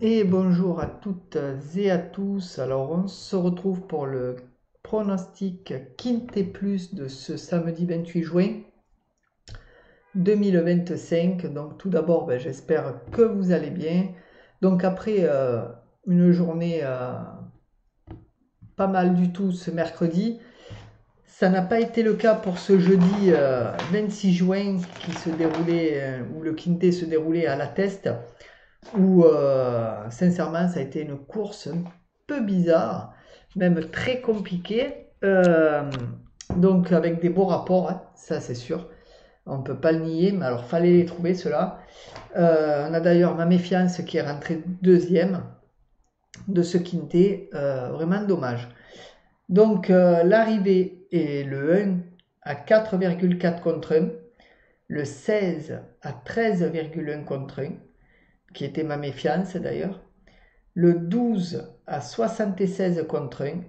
Et bonjour à toutes et à tous. Alors, on se retrouve pour le pronostic Quintet Plus de ce samedi 28 juin 2025. Donc, tout d'abord, j'espère que vous allez bien. Donc, après une journée pas mal du tout ce mercredi, ça n'a pas été le cas pour ce jeudi 26 juin qui se déroulait, où le Quintet se déroulait à La Teste, où sincèrement ça a été une course un peu bizarre, même très compliquée, donc avec des beaux rapports, hein, ça c'est sûr, on ne peut pas le nier, mais alors fallait les trouver ceux-là. On a d'ailleurs ma méfiance qui est rentrée deuxième de ce quintet, vraiment dommage. Donc l'arrivée est le 1 à 4,4 contre 1, le 16 à 13,1 contre 1, qui était ma méfiance d'ailleurs, le 12 à 76 contre 1,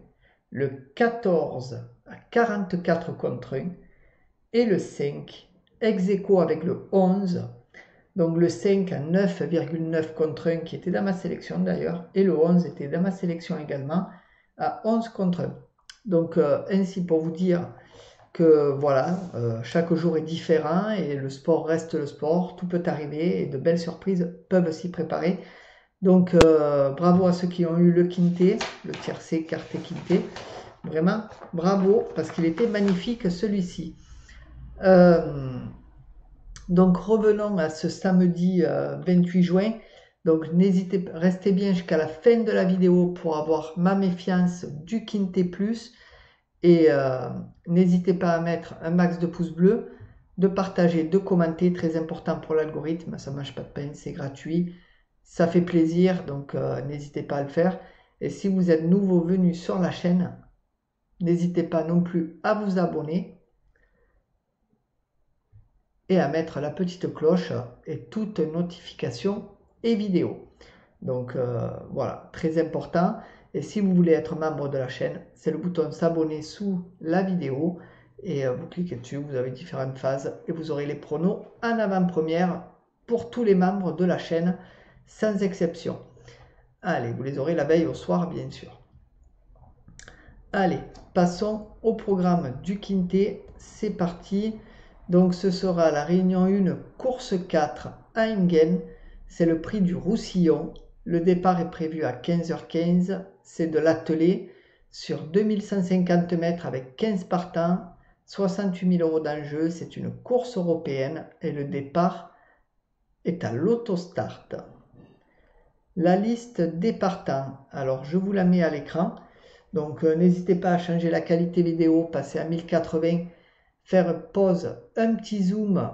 le 14 à 44 contre 1 et le 5 ex aequo avec le 11. Donc le 5 à 9,9 contre 1 qui était dans ma sélection d'ailleurs, et le 11 était dans ma sélection également à 11 contre 1. Donc ainsi pour vous dire que voilà, chaque jour est différent et le sport reste le sport, tout peut arriver et de belles surprises peuvent s'y préparer. Donc bravo à ceux qui ont eu le quintet, le tiercé, quartet, quintet. Vraiment, bravo, parce qu'il était magnifique celui-ci. Donc revenons à ce samedi 28 juin. Donc n'hésitez, restez bien jusqu'à la fin de la vidéo pour avoir ma méfiance du Quintet Plus. Et n'hésitez pas à mettre un max de pouces bleus, de partager, de commenter, très important pour l'algorithme, ça ne mange pas de pain, c'est gratuit, ça fait plaisir, donc n'hésitez pas à le faire. Et si vous êtes nouveau venu sur la chaîne, n'hésitez pas non plus à vous abonner et à mettre la petite cloche et toutes notifications et vidéos. Donc voilà, très important. Et si vous voulez être membre de la chaîne, c'est le bouton s'abonner sous la vidéo. Et vous cliquez dessus, vous avez différentes phases et vous aurez les pronos en avant-première pour tous les membres de la chaîne, sans exception. Allez, vous les aurez la veille au soir, bien sûr. Allez, passons au programme du Quintet. C'est parti. Donc ce sera la réunion 1, course 4 à Enghien. C'est le prix du Roussillon. Le départ est prévu à 15h15. C'est de l'attelé sur 2150 mètres avec 15 partants, 68 000 € d'enjeu. C'est une course européenne et le départ est à l'autostart. La liste des partants, alors je vous la mets à l'écran. Donc n'hésitez pas à changer la qualité vidéo, passer à 1080, faire pause, un petit zoom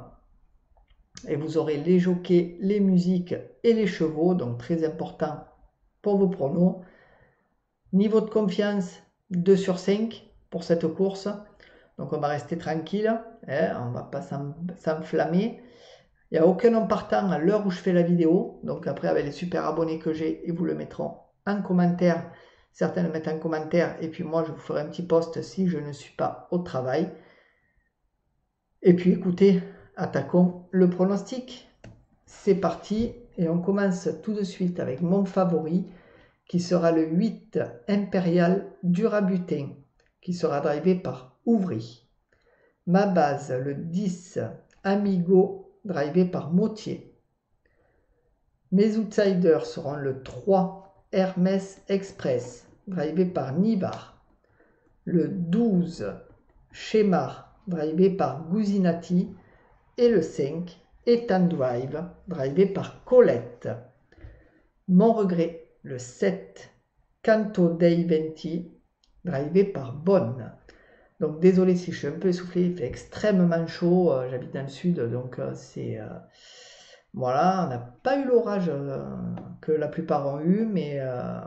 et vous aurez les jockeys, les musiques et les chevaux, donc très important pour vos pronos. Niveau de confiance 2 sur 5 pour cette course, donc on va rester tranquille, hein, on ne va pas s'enflammer. Il n'y a aucun nom partant à l'heure où je fais la vidéo, donc après avec les super abonnés que j'ai, ils vous le mettront en commentaire. Certains le mettent en commentaire et puis moi je vous ferai un petit post si je ne suis pas au travail. Et puis écoutez, attaquons le pronostic. C'est parti et on commence tout de suite avec mon favori qui sera le 8 Impérial Durabutin qui sera drivé par Ouvry. Ma base, le 10 Amigo drivé par Mautier. Mes outsiders seront le 3 Hermès Express drivé par Nivard. Le 12 Schémar drivé par Gousinati et le 5 Ethan Drive drivé par Colette. Mon regret, le 7 Canto dei Venti drivé par Bonne. Donc désolé si je suis un peu essoufflé, il fait extrêmement chaud, j'habite dans le sud, donc c'est... voilà, on n'a pas eu l'orage que la plupart ont eu, mais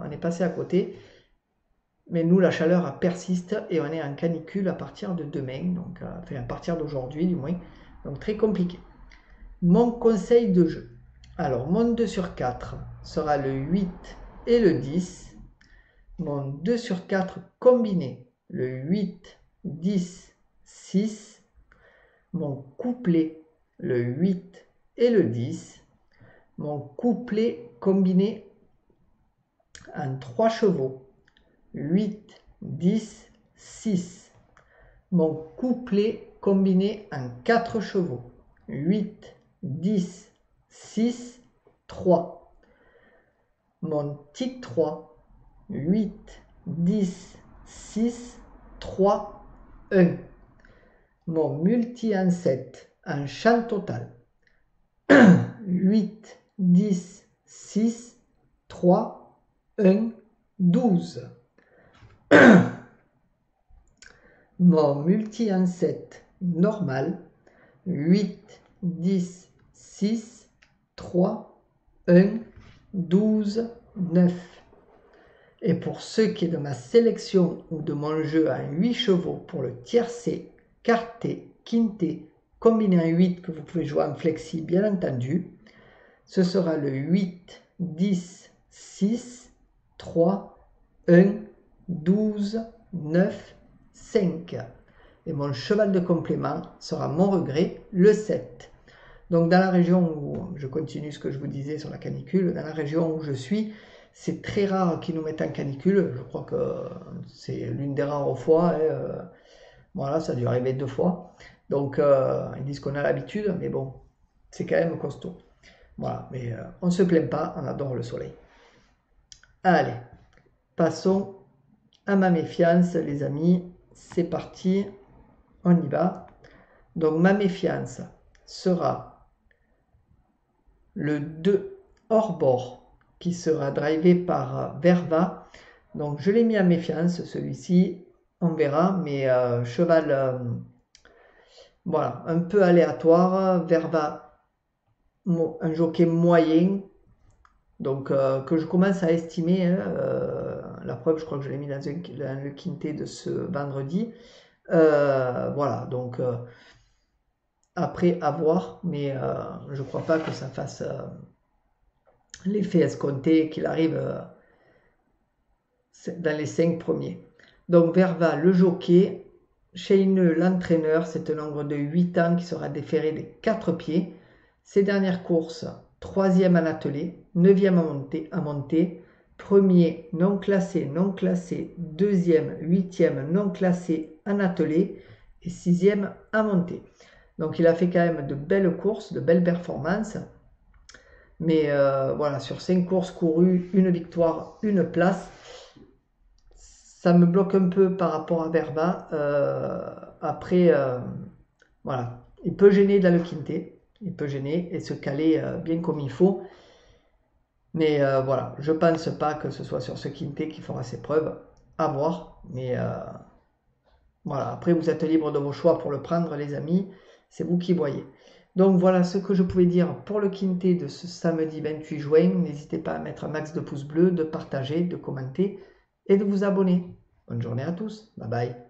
on est passé à côté. Mais nous, la chaleur persiste et on est en canicule à partir de demain, donc enfin à partir d'aujourd'hui du moins, donc très compliqué. Mon conseil de jeu. Alors, mon 2 sur 4 sera le 8 et le 10. Mon 2 sur 4 combiné, le 8, 10, 6. Mon couplet, le 8 et le 10. Mon couplet combiné en 3 chevaux, 8, 10, 6. Mon couplet combiné en 4 chevaux, 8, 10, 6, 3. Mon tic 3, 8, 10, 6, 3, 1. Mon multi en 7 en chant total, 8, 10, 6, 3, 1, 12. Mon multi en 7 normal, 8, 10, 6, 3, 1, 12, 9. Et pour ce qui est de ma sélection ou de mon jeu à 8 chevaux pour le tiercé, quarté, quinté, combiné en 8 que vous pouvez jouer en flexi bien entendu, ce sera le 8, 10, 6, 3, 1, 12, 9, 5. Et mon cheval de complément sera mon regret, le 7. Donc dans la région où, je continue ce que je vous disais sur la canicule, dans la région où je suis, c'est très rare qu'ils nous mettent en canicule. Je crois que c'est l'une des rares fois. Voilà, ça a dû arriver 2 fois. Donc ils disent qu'on a l'habitude, mais bon, c'est quand même costaud. Voilà, mais on ne se plaint pas, on adore le soleil. Allez, passons à ma méfiance, les amis. C'est parti, on y va. Donc ma méfiance sera le 2 hors bord qui sera drivé par Verva. Donc je l'ai mis à méfiance, celui-ci, on verra, mais cheval, voilà, un peu aléatoire. Verva, un jockey moyen, donc que je commence à estimer. La preuve, je crois que je l'ai mis dans le quintet de ce vendredi. Voilà, donc après à voir, mais je ne crois pas que ça fasse l'effet escompté, qu'il arrive dans les 5 premiers. Donc Verva, le jockey, Cheineux, l'entraîneur, c'est un nombre de 8 ans qui sera déféré des 4 pieds. Ses dernières courses, 3e en attelé, 9e à monter, 1er non classé, 2e, 8e non classé en attelé et 6e à monter. Donc il a fait quand même de belles courses, de belles performances. Mais voilà, sur 5 courses courues, 1 victoire, 1 place, ça me bloque un peu par rapport à Verva. Après, voilà, il peut gêner dans le quintet, il peut gêner et se caler bien comme il faut. Mais voilà, je pense pas que ce soit sur ce quintet qu'il fera ses preuves, à voir. Mais voilà, après vous êtes libre de vos choix pour le prendre, les amis, c'est vous qui voyez. Donc voilà ce que je pouvais dire pour le quintet de ce samedi 28 juin. N'hésitez pas à mettre un max de pouces bleus, de partager, de commenter et de vous abonner. Bonne journée à tous, bye bye.